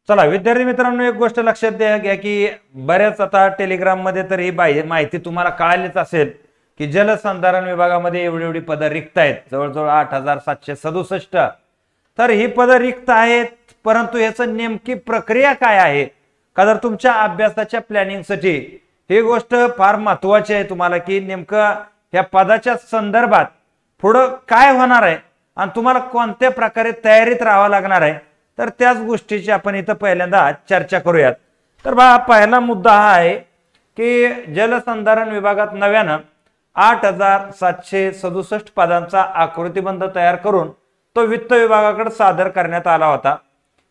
चला विद्यार्थी मित्रांनो, एक गोष्ट लक्षात घ्या की बऱ्याच आता टेलिग्राम मध्ये तर ही माहिती तुम्हाला कळालीच असेल की जलसंधारण विभागामध्ये एवढी एवढी पदं रिक्त आहेत, जवळजवळ 8767. तर ही पदं रिक्त आहेत, परंतु याचं नेमकी प्रक्रिया काय आहे का? जर तुमच्या अभ्यासाच्या प्लॅनिंगसाठी ही गोष्ट फार महत्वाची आहे तुम्हाला की नेमकं ह्या पदाच्या संदर्भात पुढं काय होणार आहे आणि तुम्हाला कोणत्या प्रकारे तयारीत राहावं लागणार आहे, तर त्याच गोष्टीची आपण इथं पहिल्यांदा चर्चा करूयात. तर पहिला मुद्दा हा आहे की जलसंधारण विभागात नव्यानं 8767 पदांचा आकृतिबंध तयार करून तो वित्त विभागाकडे सादर करण्यात आला होता.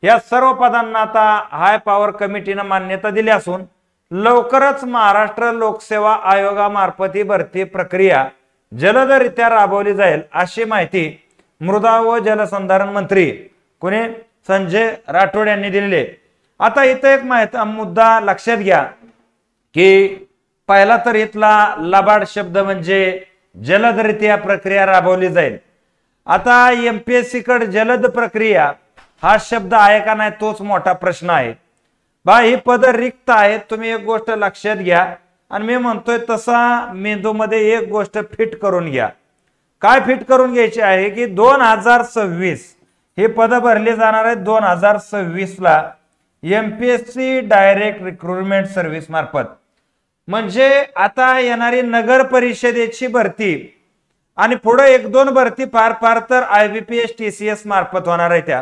या सर्व पदांना आता हाय पॉवर कमिटीने मान्यता दिली असून लवकरच महाराष्ट्र लोकसेवा आयोगामार्फत ही भरती प्रक्रिया जलदरित्या राबवली जाईल, अशी माहिती मृदा व जलसंधारण मंत्री कोणी संजय राठोड यांनी दिलेले. आता इथं एक मुद्दा लक्षात घ्या की पहिला तर इथला लबाड शब्द म्हणजे जलदरित्या प्रक्रिया राबवली जाईल. आता एमपीएससी कडे जलद प्रक्रिया हा शब्द आहे का नाही तोच मोठा प्रश्न आहे. ही पद रिक्त आहेत, तुम्ही एक गोष्ट लक्षात घ्या आणि मी म्हणतोय तसा मेंदूमध्ये एक गोष्ट फिट करून घ्या. काय फिट करून घ्यायची आहे की 2026 हे पद भरले जाणार आहेत 2026 ला एमपीएससी डायरेक्ट रिक्रुटमेंट सर्व्हिस मार्फत. म्हणजे आता येणारी नगर परिषदेची भरती आणि पुढे 1-2 भरती फार तर IBPS TCS मार्फत होणार आहे.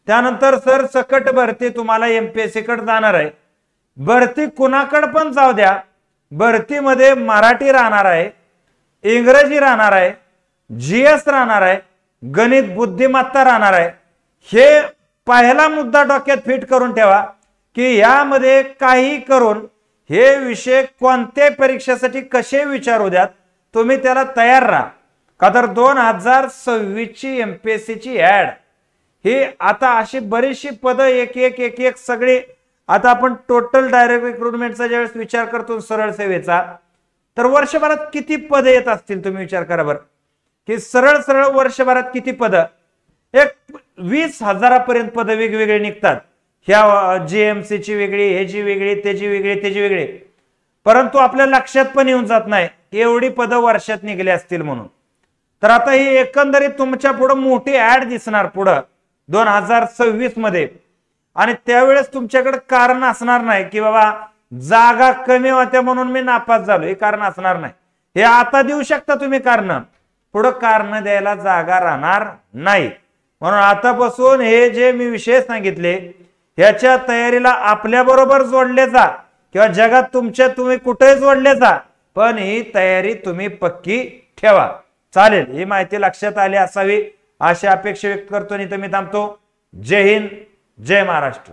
त्यानंतर सर सकट भरती तुम्हाला एमपीएससी कडे जाणार आहे. भरती कुणाकडे पण जाऊ द्या, भरतीमध्ये मराठी राहणार आहे, इंग्रजी राहणार आहे, GS राहणार आहे, गणित बुद्धिमत्ता राहणार आहे. हे पहिला मुद्दा डोक्यात फिट करून ठेवा की यामध्ये काही करून हे विषय कोणत्या परीक्षेसाठी कसे विचारू द्यात, तुम्ही त्याला तयार राहा. का तर 2026 ची एमपीएससी ची ऍड ही आता अशी बरीचशी पद एक सगळे. आता आपण टोटल डायरेक्ट रिक्रुटमेंटचा ज्यावेळेस विचार करतो सरळ सेवेचा, तर वर्षभरात किती पद येत असतील तुम्ही विचार करा बरं की सरळ वर्षभरात किती पद, एक 20,000 पर्यंत पद वेगवेगळे निघतात. ह्या जीएमसी ची वेगळी, ह्याची वेगळी, त्याची वेगळी, त्याची वेगळी. परंतु आपल्या लक्षात पण येऊन जात नाही की एवढी पद वर्षात निघली असतील म्हणून. तर आता ही एकंदरीत तुमच्या पुढे मोठी ऍड दिसणार पुढं 2026 मध्ये आणि त्यावेळेस तुमच्याकडे कारण असणार नाही की बाबा जागा कमी होत्या म्हणून मी नापास झालो, हे कारण असणार नाही. हे आता देऊ शकता तुम्ही कारण, पुढे कारण द्यायला जागा राहणार नाही. म्हणून आतापासून हे जे मी विषय सांगितले ह्याच्या तयारीला आपल्या बरोबर जोडले जा किंवा जगात तुम्ही कुठेही जोडले जा, पण ही तयारी तुम्ही पक्की ठेवा. चालेल, ही माहिती लक्षात आली असावी अशी अपेक्षा व्यक्त करतो आणि मी थांबतो. जय हिंद, जय महाराष्ट्र.